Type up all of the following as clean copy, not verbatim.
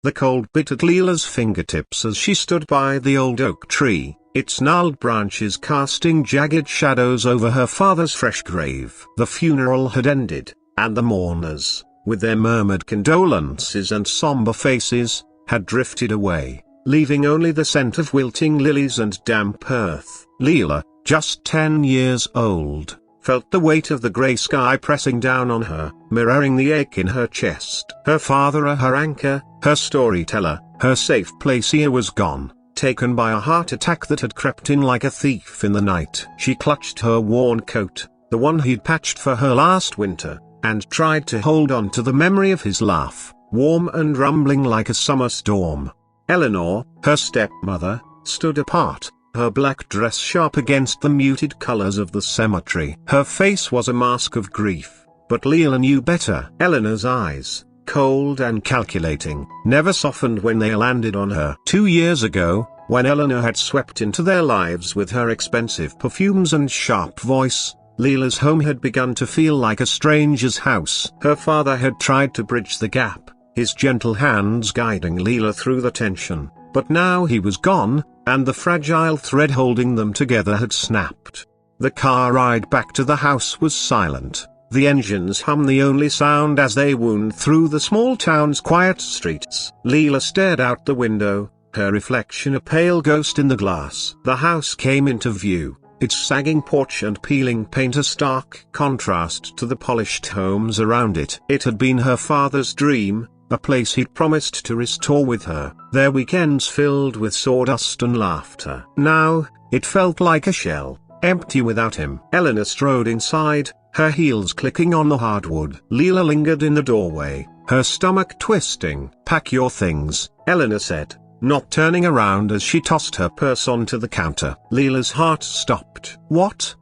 The cold bit at Leela's fingertips as she stood by the old oak tree, its gnarled branches casting jagged shadows over her father's fresh grave. The funeral had ended, and the mourners, with their murmured condolences and somber faces, had drifted away, leaving only the scent of wilting lilies and damp earth. Leela, just 10 years old, felt the weight of the grey sky pressing down on her, mirroring the ache in her chest. Her father, her anchor, her storyteller, her safe place here, was gone, taken by a heart attack that had crept in like a thief in the night. She clutched her worn coat, the one he'd patched for her last winter, and tried to hold on to the memory of his laugh, warm and rumbling like a summer storm. Eleanor, her stepmother, stood apart, her black dress sharp against the muted colors of the cemetery. Her face was a mask of grief, but Leela knew better. Eleanor's eyes, cold and calculating, never softened when they landed on her. 2 years ago, when Eleanor had swept into their lives with her expensive perfumes and sharp voice, Leela's home had begun to feel like a stranger's house. Her father had tried to bridge the gap, his gentle hands guiding Leela through the tension, but now he was gone, and the fragile thread holding them together had snapped. The car ride back to the house was silent. The engines hummed the only sound as they wound through the small town's quiet streets. Leela stared out the window, her reflection a pale ghost in the glass. The house came into view, its sagging porch and peeling paint a stark contrast to the polished homes around it. It had been her father's dream, a place he'd promised to restore with her, their weekends filled with sawdust and laughter. Now, it felt like a shell, empty without him. Eleanor strode inside, her heels clicking on the hardwood. Leela lingered in the doorway, her stomach twisting. "Pack your things," Eleanor said, not turning around as she tossed her purse onto the counter. Leela's heart stopped. "What?"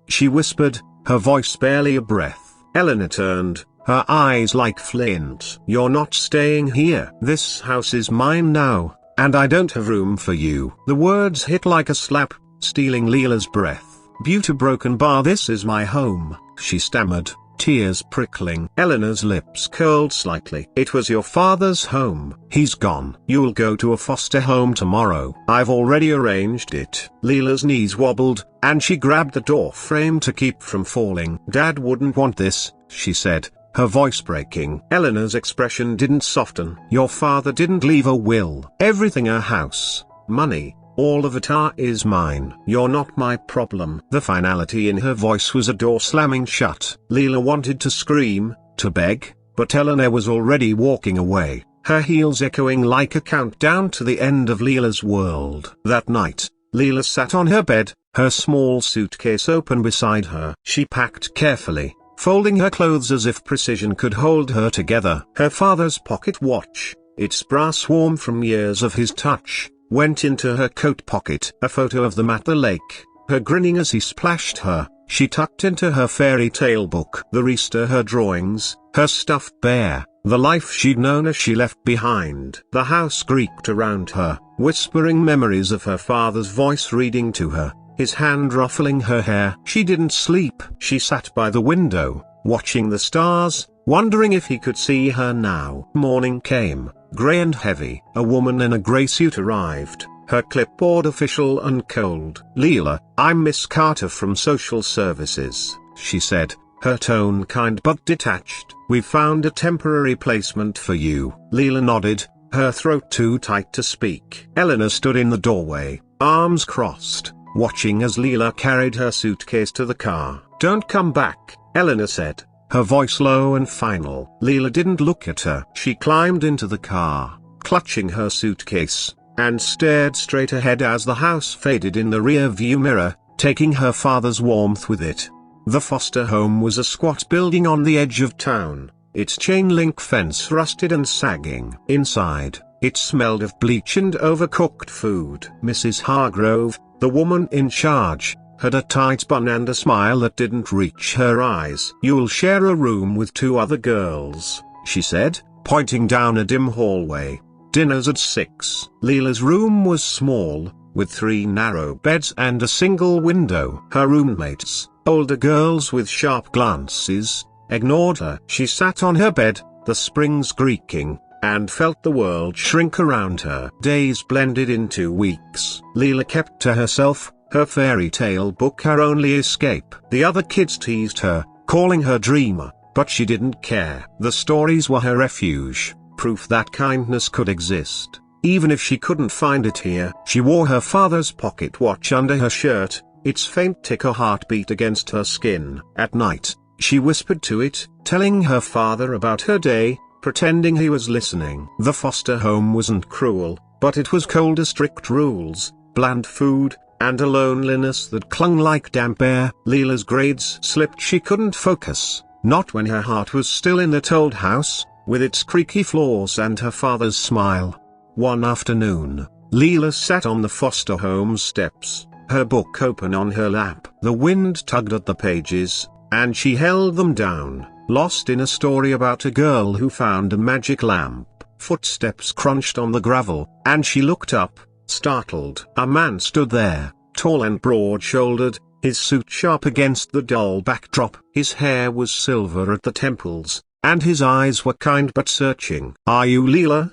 she whispered, her voice barely a breath. Eleanor turned, her eyes like flint. "You're not staying here. This house is mine now, and I don't have room for you." The words hit like a slap, stealing Leela's breath. "Beauty broken bar, this is my home," she stammered, tears prickling. Eleanor's lips curled slightly. "It was your father's home. He's gone. You'll go to a foster home tomorrow. I've already arranged it." Leela's knees wobbled, and she grabbed the door frame to keep from falling. "Dad wouldn't want this," she said, her voice breaking. Eleanor's expression didn't soften. "Your father didn't leave a will. Everything, a house, money, all of it is mine. You're not my problem." The finality in her voice was a door slamming shut. Leela wanted to scream, to beg, but Eleanor was already walking away, her heels echoing like a countdown to the end of Leela's world. That night, Leela sat on her bed, her small suitcase open beside her. She packed carefully, folding her clothes as if precision could hold her together. Her father's pocket watch, its brass worn from years of his touch, went into her coat pocket. A photo of them at the lake, her grinning as he splashed her, she tucked into her fairy tale book. The Resta, her drawings, her stuffed bear, the life she'd known as she left behind. The house creaked around her, whispering memories of her father's voice reading to her, his hand ruffling her hair. She didn't sleep. She sat by the window, watching the stars, wondering if he could see her now. Morning came, grey and heavy. A woman in a grey suit arrived, her clipboard official and cold. "Leela, I'm Miss Carter from Social Services," she said, her tone kind but detached. "We've found a temporary placement for you." Leela nodded, her throat too tight to speak. Eleanor stood in the doorway, arms crossed, watching as Leela carried her suitcase to the car. "Don't come back," Eleanor said, her voice low and final. Leela didn't look at her. She climbed into the car, clutching her suitcase, and stared straight ahead as the house faded in the rear-view mirror, taking her father's warmth with it. The foster home was a squat building on the edge of town, its chain-link fence rusted and sagging. Inside, it smelled of bleach and overcooked food. Mrs. Hargrove, the woman in charge, had a tight bun and a smile that didn't reach her eyes. "You'll share a room with 2 other girls," she said, pointing down a dim hallway. "Dinner's at 6. Leela's room was small, with 3 narrow beds and a single window. Her roommates, older girls with sharp glances, ignored her. She sat on her bed, the springs creaking, and felt the world shrink around her. Days blended into weeks. Leela kept to herself, her fairy tale book her only escape. The other kids teased her, calling her dreamer, but she didn't care. The stories were her refuge, proof that kindness could exist, even if she couldn't find it here. She wore her father's pocket watch under her shirt, its faint tick a heartbeat against her skin. At night, she whispered to it, telling her father about her day, pretending he was listening. The foster home wasn't cruel, but it was cold as strict rules, bland food, and a loneliness that clung like damp air. Leela's grades slipped. She couldn't focus, not when her heart was still in that old house, with its creaky floors and her father's smile. One afternoon, Leela sat on the foster home steps, her book open on her lap. The wind tugged at the pages, and she held them down, lost in a story about a girl who found a magic lamp. Footsteps crunched on the gravel, and she looked up, startled. A man stood there, tall and broad-shouldered, his suit sharp against the dull backdrop. His hair was silver at the temples, and his eyes were kind but searching. "Are you Leela?"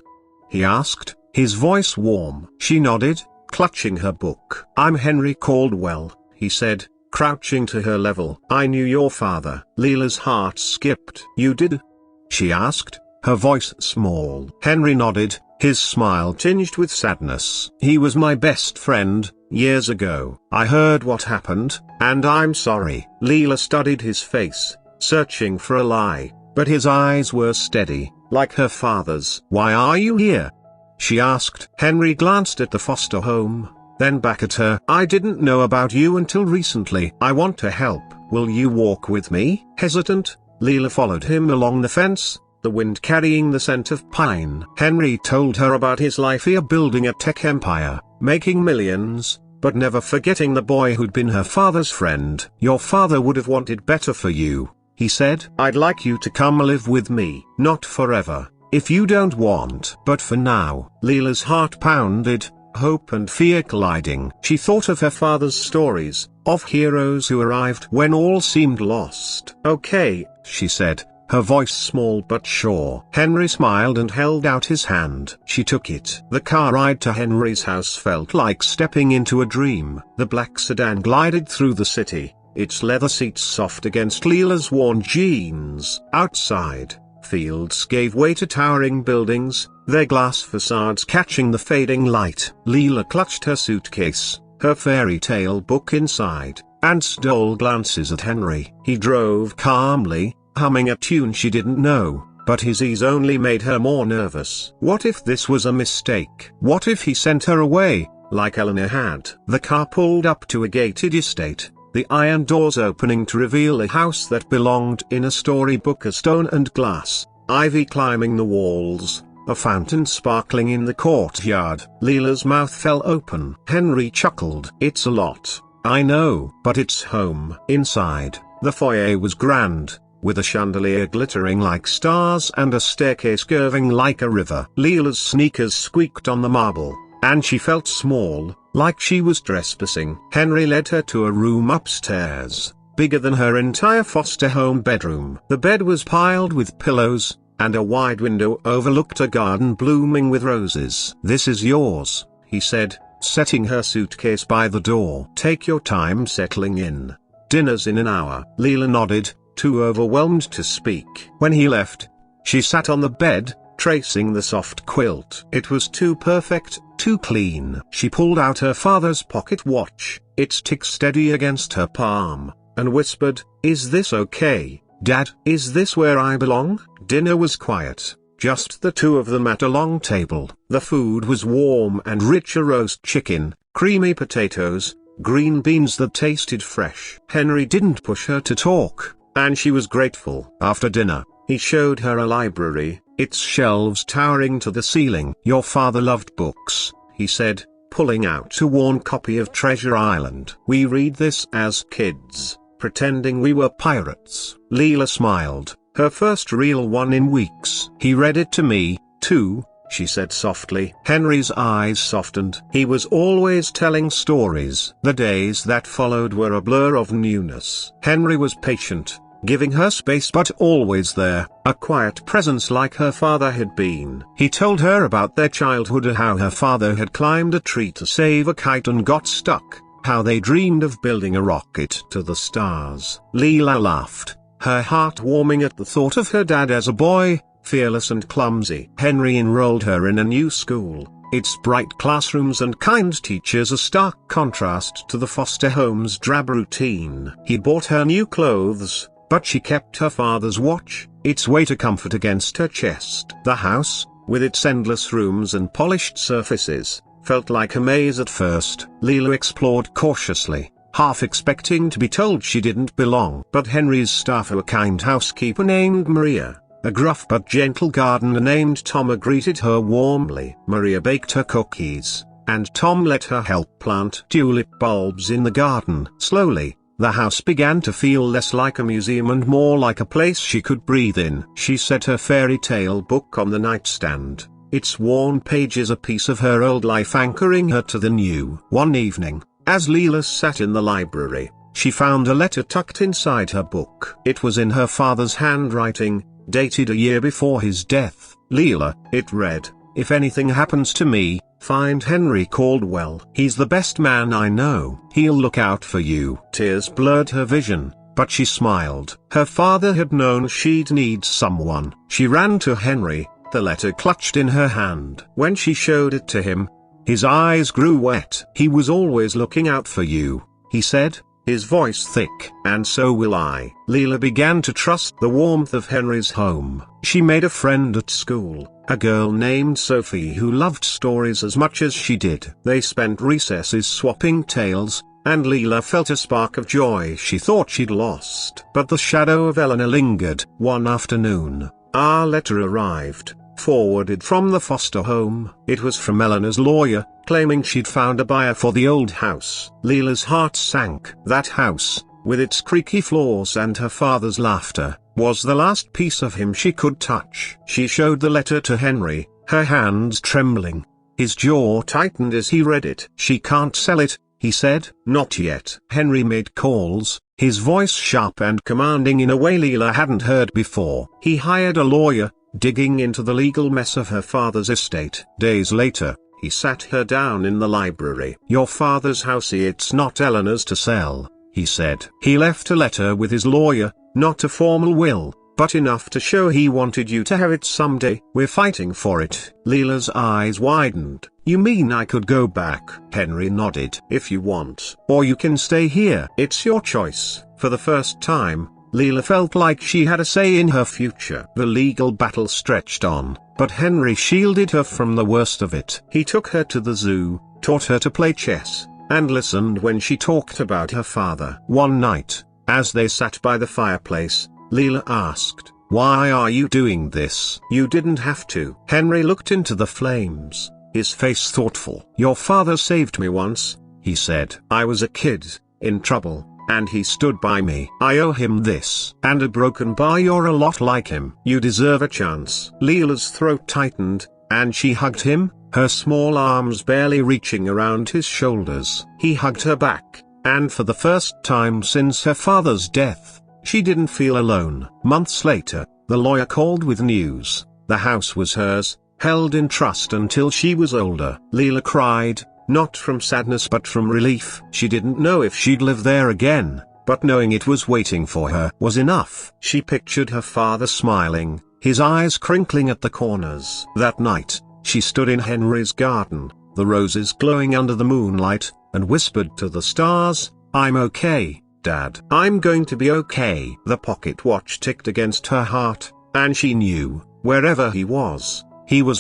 he asked, his voice warm. She nodded, clutching her book. "I'm Henry Caldwell," he said, crouching to her level. "I knew your father." Leela's heart skipped. "You did?" she asked, her voice small. Henry nodded, his smile tinged with sadness. "He was my best friend, years ago. I heard what happened, and I'm sorry." Leela studied his face, searching for a lie, but his eyes were steady, like her father's. "Why are you here?" she asked. Henry glanced at the foster home, then back at her. "I didn't know about you until recently. I want to help. Will you walk with me?" Hesitant, Leela followed him along the fence, the wind carrying the scent of pine. Henry told her about his life here, building a tech empire, making millions, but never forgetting the boy who'd been her father's friend. "Your father would have wanted better for you," he said. "I'd like you to come live with me. Not forever, if you don't want. But for now." Leela's heart pounded, hope and fear colliding. She thought of her father's stories, of heroes who arrived when all seemed lost. "Okay," she said, her voice small but sure. Henry smiled and held out his hand. She took it. The car ride to Henry's house felt like stepping into a dream. The black sedan glided through the city, its leather seats soft against Leela's worn jeans. Outside, fields gave way to towering buildings, their glass facades catching the fading light. Leela clutched her suitcase, her fairy tale book inside, and stole glances at Henry. He drove calmly, humming a tune she didn't know, but his ease only made her more nervous. What if this was a mistake? What if he sent her away, like Eleanor had? The car pulled up to a gated estate, the iron doors opening to reveal a house that belonged in a storybook, a stone and glass, ivy climbing the walls, a fountain sparkling in the courtyard. Leela's mouth fell open. Henry chuckled. "It's a lot, I know, but it's home." Inside, the foyer was grand, with a chandelier glittering like stars and a staircase curving like a river. Leela's sneakers squeaked on the marble, and she felt small, like she was trespassing. Henry led her to a room upstairs, bigger than her entire foster home bedroom. The bed was piled with pillows, and a wide window overlooked a garden blooming with roses. "This is yours," he said, setting her suitcase by the door. "Take your time settling in. Dinner's in an hour." Leela nodded, too overwhelmed to speak. When he left, she sat on the bed, tracing the soft quilt. It was too perfect, too clean. She pulled out her father's pocket watch, its tick steady against her palm, and whispered, "Is this okay, Dad? Is this where I belong?" Dinner was quiet, just the two of them at a long table. The food was warm and rich: a roast chicken, creamy potatoes, green beans that tasted fresh. Henry didn't push her to talk, and she was grateful. After dinner, he showed her a library, its shelves towering to the ceiling. "Your father loved books," he said, pulling out a worn copy of Treasure Island. "We read this as kids, pretending we were pirates." Leela smiled, her first real one in weeks. "He read it to me, too," she said softly. Henry's eyes softened. He was always telling stories. The days that followed were a blur of newness. Henry was patient, giving her space but always there, a quiet presence like her father had been. He told her about their childhood, how her father had climbed a tree to save a kite and got stuck, how they dreamed of building a rocket to the stars. Leela laughed, her heart warming at the thought of her dad as a boy, fearless and clumsy. Henry enrolled her in a new school, its bright classrooms and kind teachers a stark contrast to the foster home's drab routine. He bought her new clothes, but she kept her father's watch, its weight a comfort against her chest. The house, with its endless rooms and polished surfaces, felt like a maze at first. Leela explored cautiously, half expecting to be told she didn't belong. But Henry's staff, a kind housekeeper named Maria, a gruff but gentle gardener named Tom, greeted her warmly. Maria baked her cookies, and Tom let her help plant tulip bulbs in the garden. Slowly, the house began to feel less like a museum and more like a place she could breathe in. She set her fairy tale book on the nightstand, its worn pages a piece of her old life anchoring her to the new. One evening, as Leela sat in the library, she found a letter tucked inside her book. It was in her father's handwriting, dated a year before his death. Leela, it read, "If anything happens to me, find Henry Caldwell. He's the best man I know. He'll look out for you." Tears blurred her vision, but she smiled. Her father had known she'd need someone. She ran to Henry, the letter clutched in her hand. When she showed it to him, his eyes grew wet. "He was always looking out for you," he said, his voice thick. "And so will I." Leela began to trust the warmth of Henry's home. She made a friend at school, a girl named Sophie who loved stories as much as she did. They spent recesses swapping tales, and Leela felt a spark of joy she thought she'd lost. But the shadow of Eleanor lingered. One afternoon, our letter arrived, forwarded from the foster home. It was from Eleanor's lawyer, claiming she'd found a buyer for the old house. Leela's heart sank. That house, with its creaky floors and her father's laughter, was the last piece of him she could touch. She showed the letter to Henry, her hands trembling. His jaw tightened as he read it. "She can't sell it," he said. "Not yet." Henry made calls, his voice sharp and commanding in a way Leela hadn't heard before. He hired a lawyer, digging into the legal mess of her father's estate. Days later, he sat her down in the library. "Your father's house, it's not Eleanor's to sell," he said. He left a letter with his lawyer, not a formal will, but enough to show he wanted you to have it someday. "We're fighting for it." Leela's eyes widened. "You mean I could go back?" Henry nodded. "If you want. Or you can stay here. It's your choice." For the first time, Leela felt like she had a say in her future. The legal battle stretched on, but Henry shielded her from the worst of it. He took her to the zoo, taught her to play chess, and listened when she talked about her father. One night, as they sat by the fireplace, Leela asked, "Why are you doing this? You didn't have to." Henry looked into the flames, his face thoughtful. "Your father saved me once," he said. "I was a kid, in trouble, and he stood by me. I owe him this. And a broken bar, you're a lot like him. You deserve a chance." Leela's throat tightened, and she hugged him, her small arms barely reaching around his shoulders. He hugged her back, and for the first time since her father's death, she didn't feel alone. Months later, the lawyer called with news. The house was hers, held in trust until she was older. Leela cried, not from sadness but from relief. She didn't know if she'd live there again, but knowing it was waiting for her was enough. She pictured her father smiling, his eyes crinkling at the corners. That night, she stood in Henry's garden, the roses glowing under the moonlight, and whispered to the stars, "I'm okay, Dad. I'm going to be okay." The pocket watch ticked against her heart, and she knew, wherever he was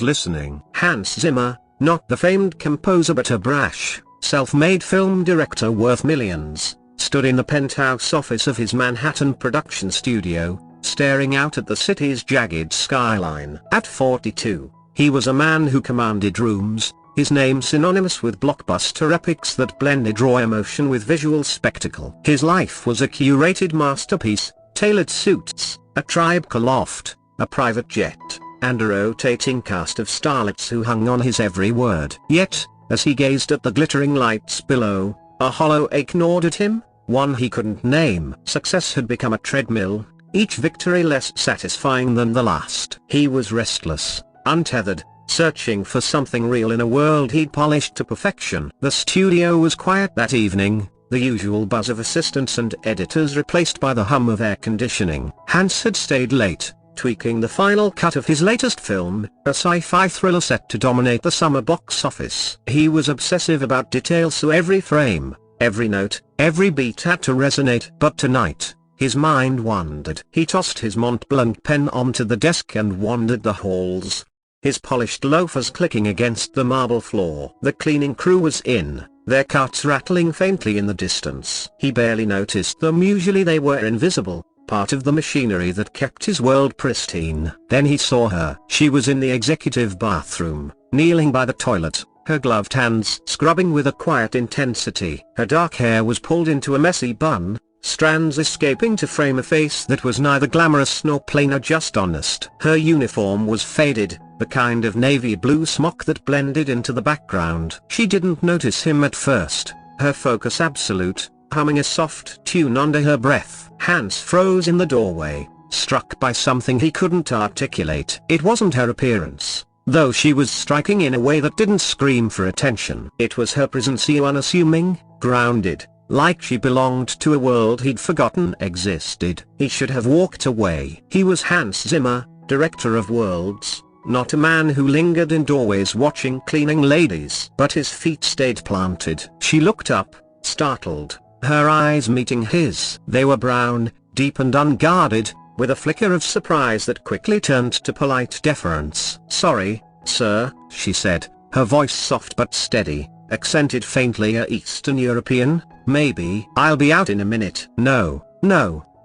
listening. Hans Zimmer, not the famed composer but a brash, self-made film director worth millions, stood in the penthouse office of his Manhattan production studio, staring out at the city's jagged skyline. At 42, he was a man who commanded rooms, his name synonymous with blockbuster epics that blended raw emotion with visual spectacle. His life was a curated masterpiece, tailored suits, a tribe loft, a private jet, and a rotating cast of starlets who hung on his every word. Yet, as he gazed at the glittering lights below, a hollow ache gnawed at him. one he couldn't name. Success had become a treadmill, each victory less satisfying than the last. He was restless, untethered, searching for something real in a world he'd polished to perfection. The studio was quiet that evening, the usual buzz of assistants and editors replaced by the hum of air conditioning. Hans had stayed late, tweaking the final cut of his latest film, a sci-fi thriller set to dominate the summer box office. He was obsessive about detail, so every frame, every note, every beat had to resonate. But tonight, his mind wandered. He tossed his Mont Blanc pen onto the desk and wandered the halls, his polished loafers clicking against the marble floor. The cleaning crew was in, their carts rattling faintly in the distance. He barely noticed them, usually they were invisible, part of the machinery that kept his world pristine. Then he saw her. She was in the executive bathroom, kneeling by the toilet, her gloved hands scrubbing with a quiet intensity. Her dark hair was pulled into a messy bun, strands escaping to frame a face that was neither glamorous nor plain or just honest. Her uniform was faded, the kind of navy blue smock that blended into the background. She didn't notice him at first, her focus absolute, humming a soft tune under her breath. Hans froze in the doorway, struck by something he couldn't articulate. It wasn't her appearance, though she was striking in a way that didn't scream for attention. It was her presence, unassuming, grounded, like she belonged to a world he'd forgotten existed. He should have walked away. He was Hans Zimmer, director of worlds, not a man who lingered in doorways watching cleaning ladies. But his feet stayed planted. She looked up, startled, her eyes meeting his. They were brown, deep and unguarded, with a flicker of surprise that quickly turned to polite deference. "Sorry, sir," she said, her voice soft but steady, accented faintly a Eastern European. "Maybe I'll be out in a minute." No,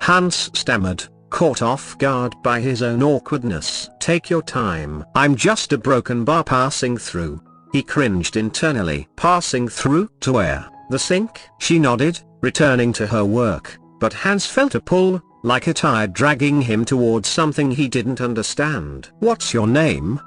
Hans stammered, caught off guard by his own awkwardness. "Take your time. I'm just a broken bar passing through." He cringed internally. Passing through? To where? The sink? She nodded, returning to her work, but Hans felt a pull, like a tide dragging him towards something he didn't understand. "What's your name?"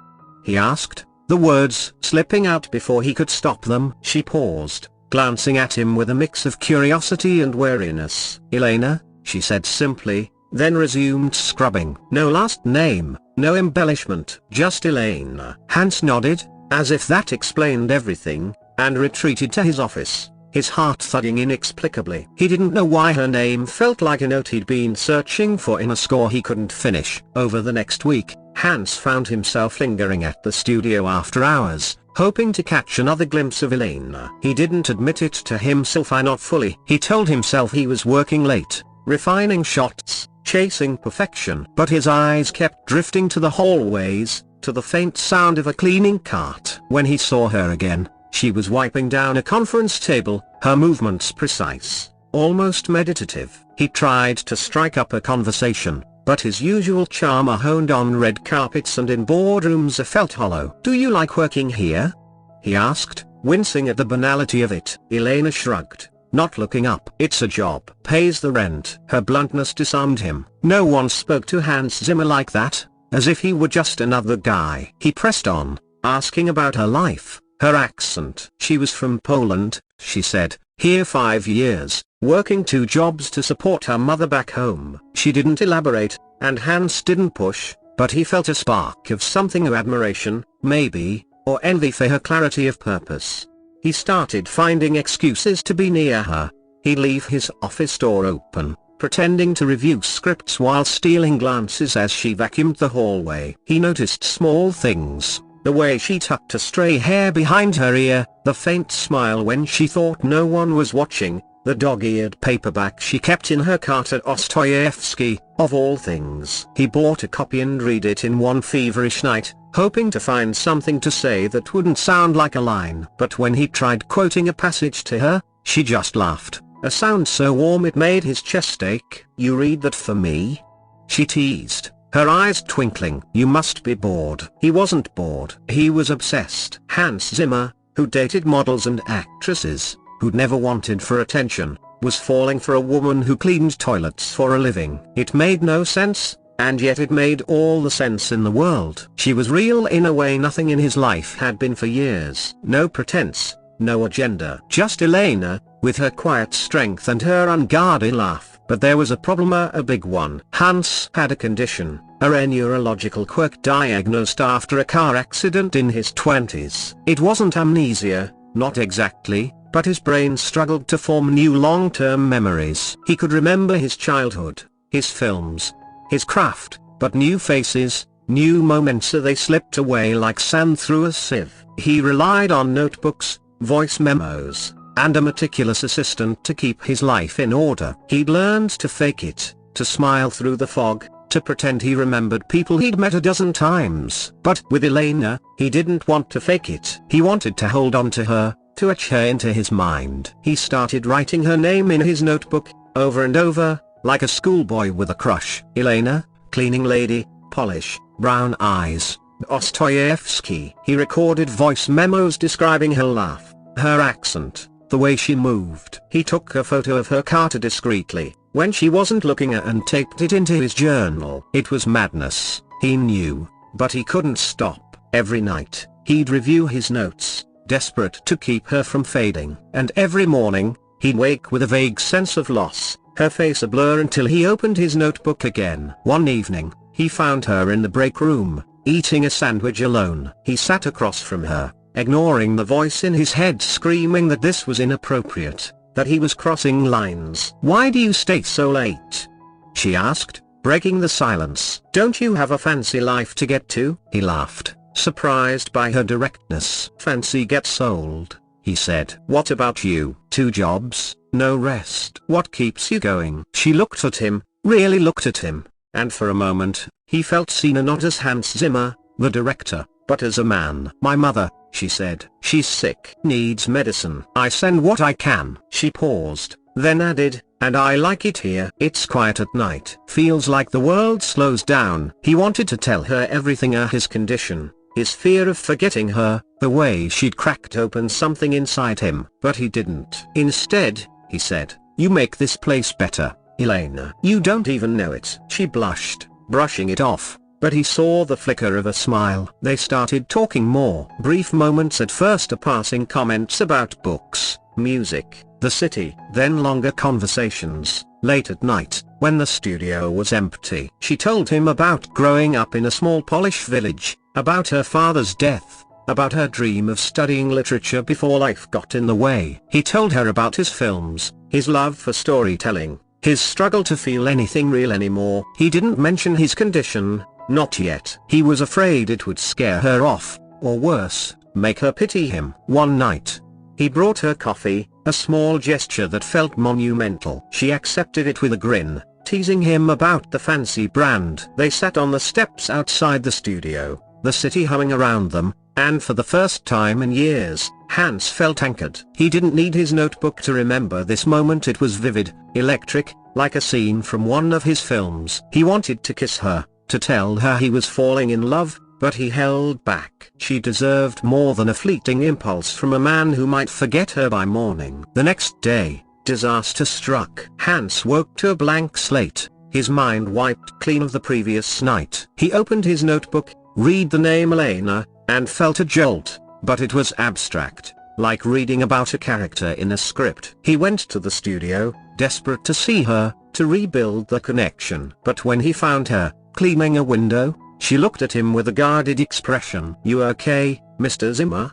he asked, the words slipping out before he could stop them. She paused, glancing at him with a mix of curiosity and wariness. "Elena," she said simply, then resumed scrubbing. "No last name, no embellishment, just Elena." Hans nodded, as if that explained everything, and retreated to his office, his heart thudding inexplicably. He didn't know why her name felt like a note he'd been searching for in a score he couldn't finish. Over the next week, Hans found himself lingering at the studio after hours, hoping to catch another glimpse of Elena. He didn't admit it to himself, not fully. He told himself he was working late, refining shots, chasing perfection. But his eyes kept drifting to the hallways, to the faint sound of a cleaning cart. When he saw her again, she was wiping down a conference table, her movements precise, almost meditative. He tried to strike up a conversation, but his usual charm honed on red carpets and in boardrooms felt hollow. "Do you like working here?" he asked, wincing at the banality of it. Elena shrugged, not looking up. "It's a job. Pays the rent." Her bluntness disarmed him. No one spoke to Hans Zimmer like that, as if he were just another guy. He pressed on, asking about her life, her accent. "She was from Poland," she said, "here 5 years, working 2 jobs to support her mother back home." She didn't elaborate, and Hans didn't push, but he felt a spark of something, of admiration, maybe, or envy for her clarity of purpose. He started finding excuses to be near her. He'd leave his office door open, pretending to review scripts while stealing glances as she vacuumed the hallway. He noticed small things, the way she tucked a stray hair behind her ear, the faint smile when she thought no one was watching, the dog-eared paperback she kept in her cart at Dostoevsky, of all things. He bought a copy and read it in one feverish night, hoping to find something to say that wouldn't sound like a line. But when he tried quoting a passage to her, she just laughed, a sound so warm it made his chest ache. "You read that for me?" she teased, her eyes twinkling. "You must be bored." He wasn't bored. He was obsessed. Hans Zimmer, who dated models and actresses, who'd never wanted for attention, was falling for a woman who cleaned toilets for a living. It made no sense, and yet it made all the sense in the world. She was real in a way nothing in his life had been for years. No pretense, no agenda. Just Elena, with her quiet strength and her unguarded laugh. But there was a problem, a big one. Hans had a condition, a neurological quirk diagnosed after a car accident in his 20s. It wasn't amnesia, not exactly, but his brain struggled to form new long-term memories. He could remember his childhood, his films, his craft, but new faces, new moments, they slipped away like sand through a sieve. He relied on notebooks, voice memos, and a meticulous assistant to keep his life in order. He'd learned to fake it, to smile through the fog, to pretend he remembered people he'd met a dozen times. But with Elena, he didn't want to fake it. He wanted to hold on to her, to etch her into his mind. He started writing her name in his notebook, over and over, like a schoolboy with a crush. Elena, cleaning lady, polish, brown eyes, Dostoevsky. He recorded voice memos describing her laugh, her accent, the way she moved. He took a photo of her car discreetly, when she wasn't looking, and taped it into his journal. It was madness, he knew, but he couldn't stop. Every night, he'd review his notes, desperate to keep her from fading. And every morning, he'd wake with a vague sense of loss, her face a blur, until he opened his notebook again. One evening, he found her in the break room, eating a sandwich alone. He sat across from her, ignoring the voice in his head screaming that this was inappropriate, that he was crossing lines. "Why do you stay so late?" she asked, breaking the silence. "Don't you have a fancy life to get to?" He laughed, surprised by her directness. "Fancy gets old," he said. "What about you? 2 jobs, no rest. What keeps you going?" She looked at him, really looked at him, and for a moment, he felt seen, not as Hans Zimmer, the director, but as a man. "My mother," she said. "She's sick. Needs medicine. I send what I can." She paused, then added, "And I like it here. It's quiet at night. Feels like the world slows down." He wanted to tell her everything, his condition, his fear of forgetting her, the way she'd cracked open something inside him. But he didn't. Instead, he said, "You make this place better, Elena. You don't even know it." She blushed, brushing it off, but he saw the flicker of a smile. They started talking more. Brief moments at first, passing comments about books, music, the city. Then longer conversations, late at night, when the studio was empty. She told him about growing up in a small Polish village, about her father's death, about her dream of studying literature before life got in the way. He told her about his films, his love for storytelling, his struggle to feel anything real anymore. He didn't mention his condition, not yet. He was afraid it would scare her off, or worse, make her pity him. One night, he brought her coffee, a small gesture that felt monumental. She accepted it with a grin, teasing him about the fancy brand. They sat on the steps outside the studio, the city humming around them, and for the first time in years, Hans felt anchored. He didn't need his notebook to remember this moment. It was vivid, electric, like a scene from one of his films. He wanted to kiss her, to tell her he was falling in love, but he held back. She deserved more than a fleeting impulse from a man who might forget her by morning. The next day, disaster struck. Hans woke to a blank slate, his mind wiped clean of the previous night. He opened his notebook, read the name Elena, and felt a jolt, but it was abstract, like reading about a character in a script. He went to the studio, desperate to see her, to rebuild the connection. But when he found her, cleaning a window, she looked at him with a guarded expression. "You okay, Mr. Zimmer?"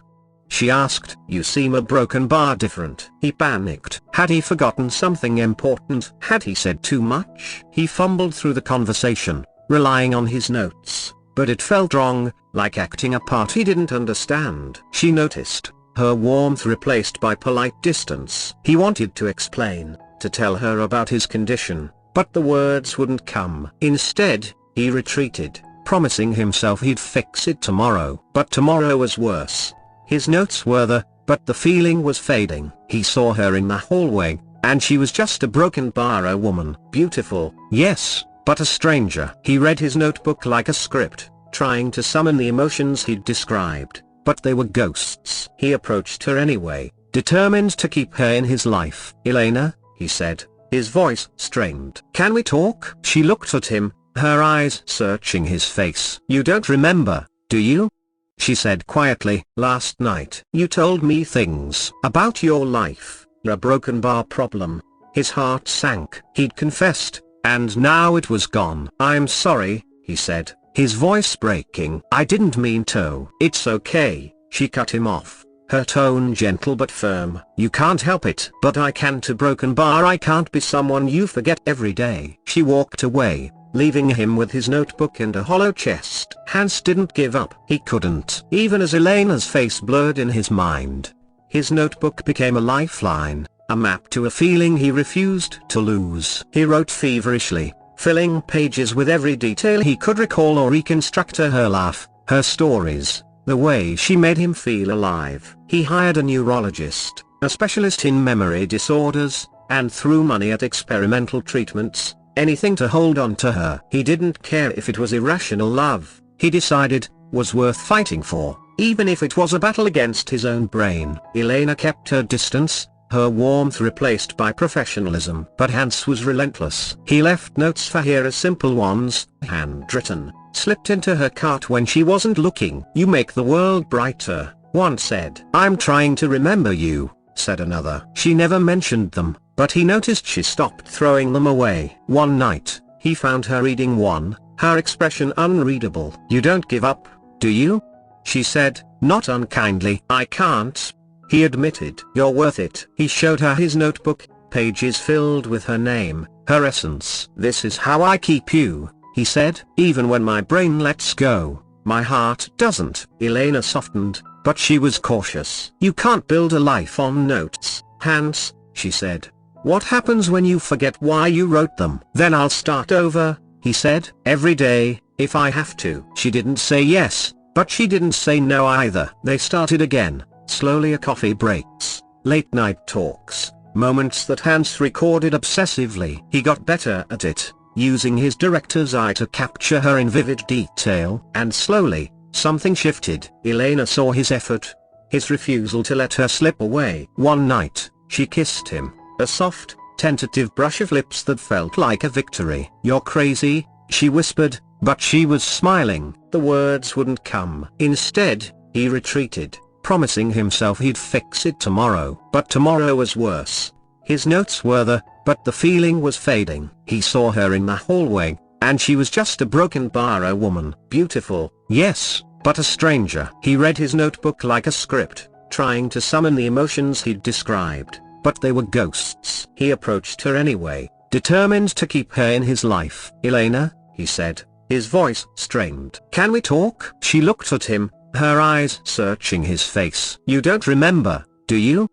she asked. "You seem a broken bar different." He panicked. Had he forgotten something important? Had he said too much? He fumbled through the conversation, relying on his notes, but it felt wrong, like acting a part he didn't understand. She noticed, her warmth replaced by polite distance. He wanted to explain, to tell her about his condition, but the words wouldn't come. Instead, he retreated, promising himself he'd fix it tomorrow. But tomorrow was worse. His notes were there, but the feeling was fading. He saw her in the hallway, and she was just a broken bar, a woman. Beautiful, yes, but a stranger. He read his notebook like a script, trying to summon the emotions he'd described, but they were ghosts. He approached her anyway, determined to keep her in his life. "Elena," he said, his voice strained. "Can we talk?" She looked at him, her eyes searching his face. "You don't remember, do you?" she said quietly. "Last night you told me things about your life, a broken bar problem. His heart sank. He'd confessed, and now it was gone. "I'm sorry," he said, his voice breaking. "I didn't mean to." "It's okay," she cut him off, her tone gentle but firm. "You can't help it." "But I can to broken bar. I can't be someone you forget every day." She walked away, leaving him with his notebook and a hollow chest. Hans didn't give up. He couldn't. Even as Elena's face blurred in his mind, his notebook became a lifeline, a map to a feeling he refused to lose. He wrote feverishly, filling pages with every detail he could recall or reconstruct: her laugh, her stories, the way she made him feel alive. He hired a neurologist, a specialist in memory disorders, and threw money at experimental treatments, anything to hold on to her. He didn't care if it was irrational love, he decided, was worth fighting for, even if it was a battle against his own brain. Elena kept her distance, her warmth replaced by professionalism. But Hans was relentless. He left notes for her, simple ones, handwritten, slipped into her cart when she wasn't looking. "You make the world brighter," one said. "I'm trying to remember you," said another. She never mentioned them, but he noticed she stopped throwing them away. One night, he found her reading one, her expression unreadable. "You don't give up, do you?" she said, not unkindly. "I can't," he admitted. "You're worth it." He showed her his notebook, pages filled with her name, her essence. "This is how I keep you," he said. "Even when my brain lets go, my heart doesn't." Elena softened, but she was cautious. "You can't build a life on notes, Hans," she said. "What happens when you forget why you wrote them?" "Then I'll start over," he said. "Every day, if I have to." She didn't say yes, but she didn't say no either. They started again, slowly. A coffee breaks, late night talks, moments that Hans recorded obsessively. He got better at it, using his director's eye to capture her in vivid detail. And slowly, something shifted. Elena saw his effort, his refusal to let her slip away. One night, she kissed him, a soft, tentative brush of lips that felt like a victory. "You're crazy," she whispered, but she was smiling. The words wouldn't come. Instead, he retreated, promising himself he'd fix it tomorrow. But tomorrow was worse. His notes were there, but the feeling was fading. He saw her in the hallway, and she was just a broken bar, a woman. Beautiful, yes, but a stranger. He read his notebook like a script, trying to summon the emotions he'd described, but they were ghosts. He approached her anyway, determined to keep her in his life. "Elena," he said, his voice strained. "Can we talk?" She looked at him, her eyes searching his face. "You don't remember, do you?"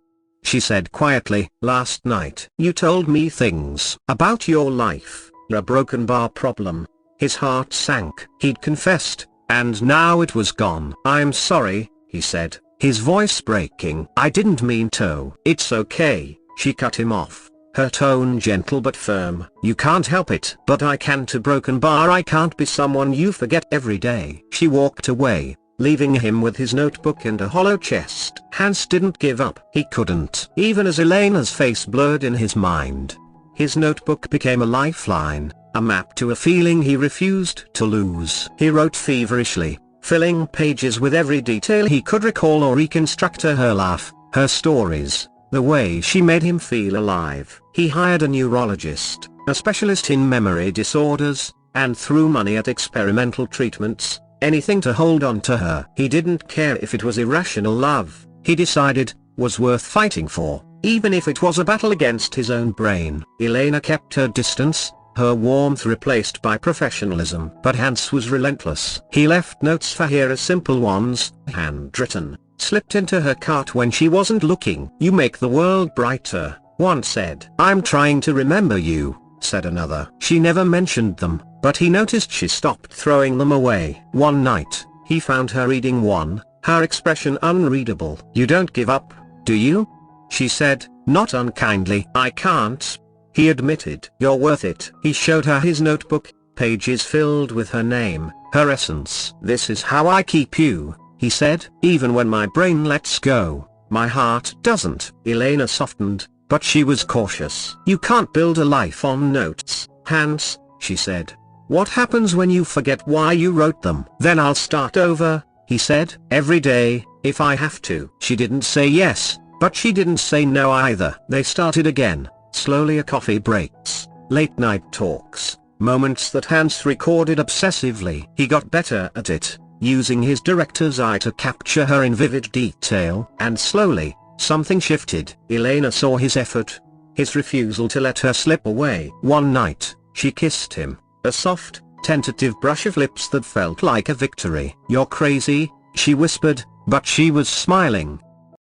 she said quietly. "Last night you told me things about your life, a broken bar problem." His heart sank. He'd confessed, and now it was gone. "I'm sorry," he said, his voice breaking. "I didn't mean to." "It's okay," she cut him off, her tone gentle but firm. "You can't help it." "But I can to broken bar. I can't be someone you forget every day." She walked away, leaving him with his notebook and a hollow chest. Hans didn't give up. He couldn't. Even as Elena's face blurred in his mind, his notebook became a lifeline, a map to a feeling he refused to lose. He wrote feverishly, filling pages with every detail he could recall or reconstruct: her laugh, her stories, the way she made him feel alive. He hired a neurologist, a specialist in memory disorders, and threw money at experimental treatments, anything to hold on to her. He didn't care if it was irrational love, he decided, was worth fighting for, even if it was a battle against his own brain. Elena kept her distance, her warmth replaced by professionalism. But Hans was relentless. He left notes for her, simple ones, handwritten, slipped into her cart when she wasn't looking. "You make the world brighter," one said. "I'm trying to remember you," said another. She never mentioned them, but he noticed she stopped throwing them away. One night, he found her reading one, her expression unreadable. "You don't give up, do you?" she said, not unkindly. "I can't," he admitted. "You're worth it." He showed her his notebook, pages filled with her name, her essence. "This is how I keep you," he said. "Even when my brain lets go, my heart doesn't." Elena softened, but she was cautious. "You can't build a life on notes, Hans," she said. "What happens when you forget why you wrote them?" "Then I'll start over," he said. "Every day, if I have to." She didn't say yes, But she didn't say no either. They started again, slowly, a coffee breaks, late night talks, moments that Hans recorded obsessively. He got better at it, using his director's eye to capture her in vivid detail. And slowly, something shifted. Elena saw his effort, his refusal to let her slip away. One night, she kissed him, a soft, tentative brush of lips that felt like a victory. "You're crazy," she whispered, but she was smiling.